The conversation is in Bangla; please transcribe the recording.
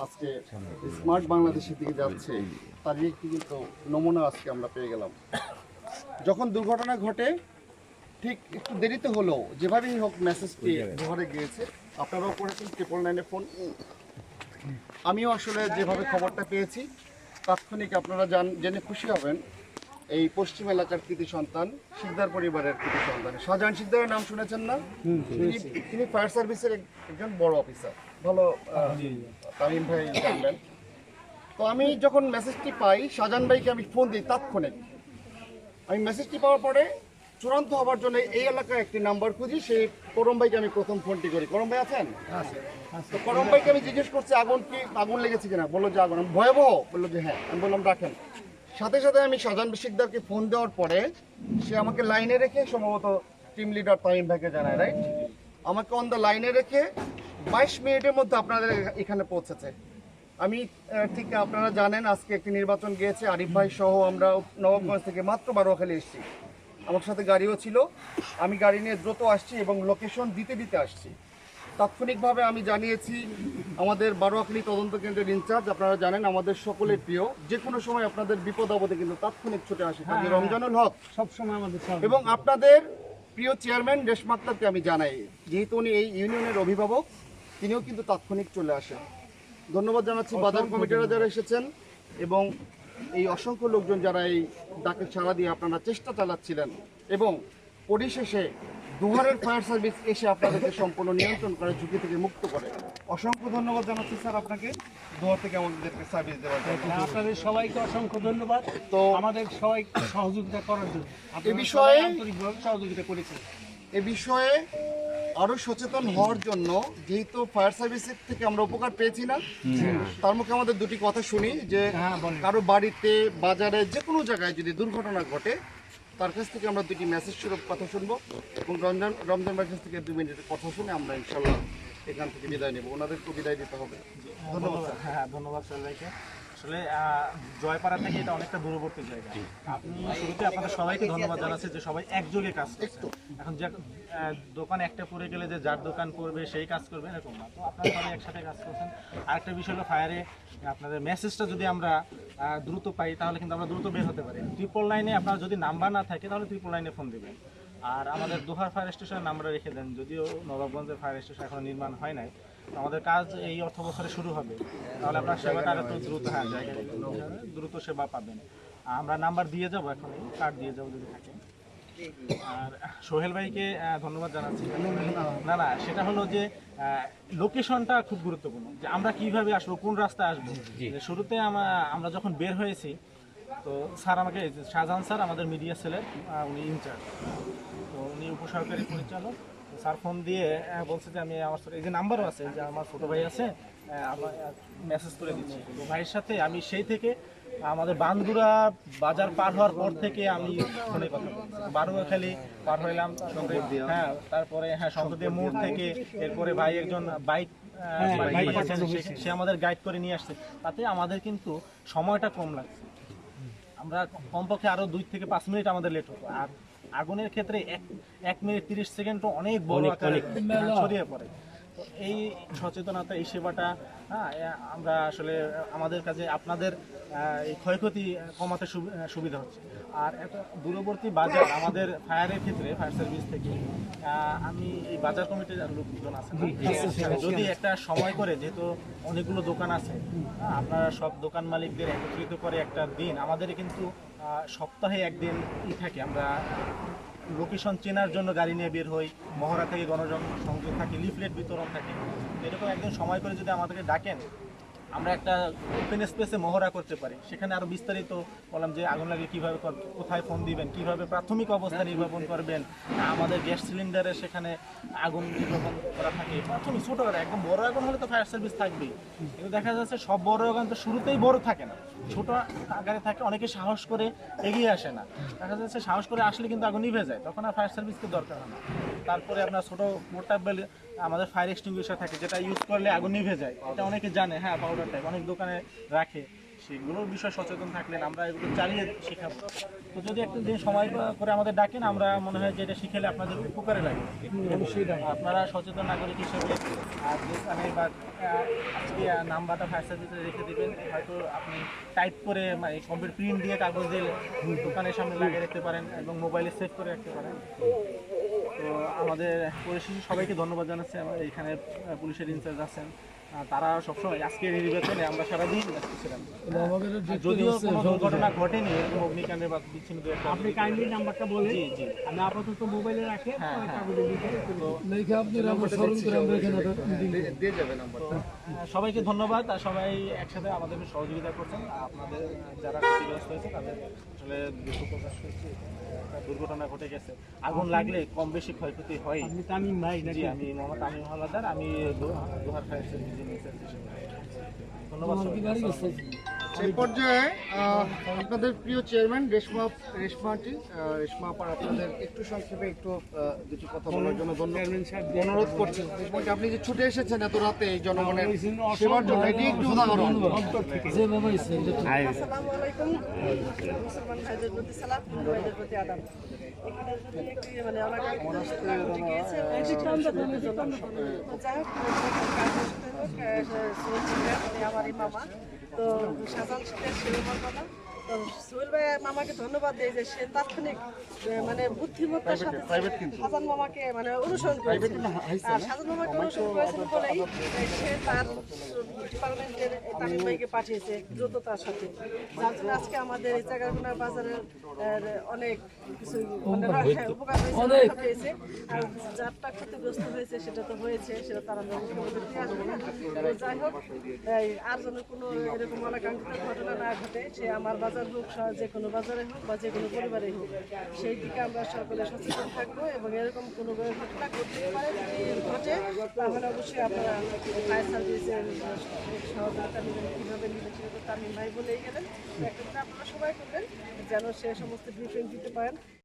আজকে স্মার্ট বাংলাদেশের দিকে যাচ্ছে তারই একটি কিন্তু নমুনা আজকে আমরা পেয়ে গেলাম। যখন দুর্ঘটনা ঘটে ঠিক একটু দেরিতে হলেও যেভাবেই হোক মেসেজটি ঘরে গিয়েছে, আপনারাও করেছেন 999-এ ফোন। আমিও আসলে যেভাবে খবরটা পেয়েছি তাৎক্ষণিক আপনারা জেনে খুশি হবেন, এই পশ্চিম এলাকার কৃতি সন্তান, শিকদার পরিবারের কৃতি সন্তান শাহজাহান শিকদারের নাম শুনেছেন না? তিনি ফায়ার সার্ভিসের একজন বড় অফিসার, ভালো তামিম ভাই জানবেন। তো আমি যখন মেসেজটি পাই, শাহজাহান ভাইকে আমি ফোন দিই তাৎক্ষণিক। আমি মেসেজটি পাওয়ার পরে চূড়ান্ত হবার জন্য এই এলাকায় একটি নাম্বার খুঁজি, সেই করম ভাইকে আমি প্রথম ফোনটি করি। করম ভাই আছেন? তো করম ভাইকে আমি জিজ্ঞেস করছি আগুন লেগেছে কিনা, বললো যে আগুন। ভয়াবহ? বললো যে হ্যাঁ। আমি বললাম রাখেন। সাথে সাথে আমি শাহজাহান শিকদারকে ফোন দেওয়ার পরে সে আমাকে লাইনে রেখে, সম্ভবত টিম লিডার তামিম ভাইকে জানায়, রাইট, আমাকে অন দ্য লাইনে রেখে 22 মিনিটের মধ্যে আপনাদের এখানে পৌঁছেছে। আমি ঠিক আপনারা জানেন আজকে একটি নির্বাচন গিয়েছে, আরিফ ভাই সহ আমরা নবাবগঞ্জ থেকে মাত্র বারোয়াখালী এসেছি, আমার সাথে গাড়িও ছিল। আমি গাড়ি নিয়ে দ্রুত আসছি এবং লোকেশন দিতে আসছি। তাৎক্ষণিকভাবে আমি জানিয়েছি আমাদের বারোয়াখালী তদন্ত কেন্দ্রের ইনচার্জ, আপনারা জানেন আমাদের সকলের প্রিয়, যে কোনো সময় আপনাদের বিপদ আপদে কিন্তু তাৎক্ষণিক ছুটে আসে কাজী রমজানুল হক সবসময় আমাদের, এবং আপনাদের প্রিয় চেয়ারম্যান রেশমা আক্তারকে আমি জানাই, যেহেতু উনি এই ইউনিয়নের অভিভাবক, তিনিও কিন্তু তাৎক্ষণিক চলে আসেন। ধন্যবাদ জানাচ্ছি বাজার কমিটিরা যারা এসেছেন এবং এই অসংখ্য লোকজন যারা এই ডাকে সাড়া দিয়ে আপনারা চেষ্টা চালাচ্ছিলেন, এবং পরিশেষে দুহারের ফায়ার সার্ভিস এসে আপনাদেরকে সম্পূর্ণ নিয়ন্ত্রণ করে, ঝুঁকি থেকে মুক্ত করে। অসংখ্য ধন্যবাদ জানাচ্ছি স্যার আপনাকে দুহার থেকে আমাদেরকে সার্ভিস দেওয়ার জন্য। আপনাদের সবাইকে অসংখ্য ধন্যবাদ তো আমাদের সবাইকে সহযোগিতা করার জন্য। এ বিষয়ে আন্তরিকভাবে সহযোগিতা করেছেন। এ বিষয়ে আরো সচেতন হওয়ার জন্য, যেহেতু ফায়ার সার্ভিসের থেকে আমরা উপকার পেয়েছি না, তার মুখে আমাদের দুটি কথা শুনি যে কারো বাড়িতে, বাজারে, যে কোনো জায়গায় যদি দুর্ঘটনা ঘটে তার কাছ থেকে আমরা দুটি মেসেজ স্বরূপ কথা শুনবো, এবং রমজান ভাইয়ের কাছ থেকে 2 মিনিটের কথা শুনে আমরা ইনশাল্লাহ এখান থেকে বিদায় নেব। ওনাদেরকে বিদায় দিতে হবে। ধন্যবাদ। হ্যাঁ, ধন্যবাদ স্যার ভাইকে। আসলে জয়পাড়া থেকে এটা অনেকটা দূরবর্তী জায়গা। আপনি শুরুতে আপনাদের সবাইকে ধন্যবাদ জানাচ্ছি যে সবাই একযোগে কাজ করছে। এখন যে দোকান একটা পড়ে গেলে যে যার দোকান পড়বে সেই কাজ করবে এরকম না, তো আপনারা সবাই একসাথে কাজ করছেন। আরেকটা বিষয় হলো ফায়ারে আপনাদের মেসেজটা যদি আমরা দ্রুত পাই তাহলে কিন্তু আমরা দ্রুত বের হতে পারি। 999-এ আপনার যদি নাম্বার না থাকে তাহলে 999-এ ফোন দেবেন। আর আমাদের দোহার ফায়ার স্টেশনের নাম্বার রেখে দেন, যদিও নবাবগঞ্জের ফায়ার স্টেশন এখনো নির্মাণ হয় নাই, আমাদের কাজ এই অর্থ বছরে শুরু হবে, তাহলে আপনার সেবাটা আরো দ্রুত, হ্যাঁ জায়গায় দ্রুত সেবা পাবেন। আমরা নাম্বার দিয়ে যাবো, এখন কার্ড দিয়ে যাবো যদি থাকে। আর সোহেল ভাইকে ধন্যবাদ জানাচ্ছি। না সেটা হলো যে লোকেশনটা খুব গুরুত্বপূর্ণ, যে আমরা কিভাবে আসবো, কোন রাস্তায় আসবো। শুরুতে আমরা যখন বের হয়েছি তো স্যার আমাকে, শাহজাহান স্যার আমাদের মিডিয়া সেলের উনি ইনচার্জ, তো উনি উপসহকারী পরিচালক, স্যার ফোন দিয়ে বলছে যে আমি আমার সাথে এই যে নাম্বারও আছে, যে আমার ছোটো ভাই আছে, আমার মেসেজ করে দিচ্ছি। তো ভাইয়ের সাথে আমি সেই থেকে আমাদের বান্দুরা বাজার পার হওয়ার পর থেকে আমি ফোনে কথা বলছি, বারোয়াখালী পার হইলাম, হ্যাঁ তারপরে শঙ্করদেব মোড় থেকে, এরপরে ভাই একজন বাইক সে আমাদের গাইড করে নিয়ে আসছে, তাতে আমাদের কিন্তু সময়টা কম লাগছে। আমরা কমপক্ষে আরও 2 থেকে 5 মিনিট আমাদের লেট হতো। আর আগুনের ক্ষেত্রে 1 মিনিট 30 সেকেন্ডও অনেক বড় আকারে ছড়িয়ে পড়ে। তো এই সচেতনতা, এই সেবাটা আমরা আসলে আমাদের কাছে আপনাদের এই ক্ষয়ক্ষতি কমাতে সুবিধা হচ্ছে। আর একটা দূরবর্তী বাজার আমাদের ফায়ারের ক্ষেত্রে, ফায়ার সার্ভিস থেকে আমি এই বাজার কমিটির লোকজন আছে, যদি একটা সময় করে, যেহেতু অনেকগুলো দোকান আছে, আপনারা সব দোকান মালিকদের একত্রিত করে একটা দিন, আমাদের কিন্তু সপ্তাহে একদিন থাকে, আমরা লোকেশন চেনার জন্য গাড়ি নিয়ে বের হই, মহড়া থেকে গণসংযোগ থাকে, লিফলেট বিতরণ থাকে। এরকম একদিন সময় করে যদি আমাদেরকে ডাকেন, আমরা একটা ওপেন স্পেসে মহড়া করতে পারি। সেখানে আরও বিস্তারিত বললাম যে আগুন লাগে কীভাবে, কোথায় ফোন দিবেন, কীভাবে প্রাথমিক অবস্থা নির্বাপন করবেন, আমাদের গ্যাস সিলিন্ডারে সেখানে আগুন নির্বাপন করা থাকে। প্রাথমিক ছোটো একদম বড় আগুন হলে তো ফায়ার সার্ভিস থাকবেই, কিন্তু দেখা যাচ্ছে সব বড় আগুন তো শুরুতেই বড় থাকে না, ছোট আকারে থাকে, অনেকে সাহস করে এগিয়ে আসে না। দেখা যাচ্ছে সাহস করে আসলে কিন্তু আগুন নিভে যায়, তখন আর ফায়ার সার্ভিসকে দরকার হয় না। তারপরে আপনার ছোট পোর্টেবল আমাদের ফায়ার এক্সটিংগুইশার থাকে, যেটা ইউজ করলে আগুন নিভে যায়, এটা অনেকে জানে। হ্যাঁ, পাউডার টাইপ অনেক দোকানে রাখে, সেগুলোর বিষয়ে সচেতন থাকলেন আমরা এগুলো চালিয়ে শেখাবো। তো যদি একটা দিন সময় করে আমাদের ডাকেন, আমরা মনে হয় যে এটা শিখেলে আপনাদের উপকারে লাগে। আপনারা সচেতন নাগরিক হিসেবে দোকানে বা আজকে নাম্বারটা ফায়ার সার্ভিসে রেখে দেবেন, হয়তো আপনি টাইপ করে কমপ্লিট প্রিন্ট দিয়ে কাগজ দিয়ে দোকানের সামনে লাগিয়ে রাখতে পারেন এবং মোবাইলে সেভ করে রাখতে পারেন। তো আমাদের পরিশেষে সবাইকে ধন্যবাদ জানাচ্ছি। আমার এখানে পুলিশের ইনচার্জ আছেন, তারা সবসময় আজকের এই নির্বাচনে আমরা সারাদিন ব্যস্ত ছিলাম। যদিও কোনো দুর্ঘটনা ঘটেনি এরকম অগ্নিকাণ্ডের বা বিচ্ছিন্ন দু একটা। আপনি কাইন্ডলি নাম্বারটা বলে জি জি, আমি আপাতত মোবাইলে রাখে হ্যাঁ, হ্যাঁ। দিয়ে যাবে নাম্বারটা। সবাইকে ধন্যবাদ, আর সবাই একসাথে আমাদের সহযোগিতা করছেন। আপনাদের যারা ক্ষতিগ্রস্ত হয়েছে তাদের আসলে দুঃখ প্রকাশ করছি। একটা দুর্ঘটনা ঘটে গেছে, আগুন লাগলে কম বেশি ক্ষয়ক্ষতি হয়। আপনি তামিম ভাই জি, নাকি? আমি মোহাম্মদ তামিম হাওলাদার, আমি দোহার ফায়ার সার্ভিস ইনচার্জ হিসেবে। ধন্যবাদ সবাইকে। সেই পর্যায়ে আপনাদের প্রিয় চেয়ারম্যান রেশমা আপার আপনাদের একটু সংক্ষেপে একটু কিছু কথা বলার জন্য অনুরোধ করছেন। রেশমা আন্টি, আপনি যে ছুটে এসেছেন এত রাতে এই জনগণের সেবার জন্য, এটি একটু উদাহরণ। আসসালামু আলাইকুম। মুসলমান ভাইদের প্রতি সালাম, হিন্দু ভাইদের প্রতি আদাব। এখানে যদি একটি মানে অনাকাঙ্ক্ষিত ঘটে গিয়েছে, যাই হোক, আমারই মামা, তো শাহজাহান শেখের সোহেল মামা। তো সোহেল ভাই মামাকে ধন্যবাদ দেয় যে সে তাৎক্ষণিক মানে বুদ্ধিমত্তার সাথে শাহজাহান মামাকে মানে অনুসরণ করেছে। আর শাহজাহান মামাকে অনুসরণ করেছেন বলেই সে তার ডিপার্টমেন্টের তামিম ভাইকে পাঠিয়েছে দ্রুততার সাথে, যার জন্য আজকে আমাদের এই চাগারগুনা বাজারের অনেক কিছু মানে উপকার হয়েছে, পেয়েছে। আর যারটা ক্ষতিগ্রস্ত হয়েছে সেটা তো হয়েছে, সেটা তারা মুখ্যমন্ত্রী আসবে না। তো যাই হোক, আর যেন কোনো এরকম অনাকাঙ্ক্ষিত ঘটনা না ঘটে, সে আমার বাজার হোক, যে কোনো বাজারে হোক বা যে কোনো পরিবারে হোক, সেই দিকে আমরা সকলে সচেতন থাকবো। এবং এরকম কোনো ঘটনা ঘটতে পারে, যদি ঘটে তাহলে অবশ্যই আপনারা ফায়ার সার্ভিসের সহযোগিতা নেবেন। কীভাবে নেবেন সেটা তো তামিম ভাই বলেই গেলেন, একটা করে আপনারা সবাই করবেন যেন সে সমস্ত ব্রিফিং দিতে পারেন।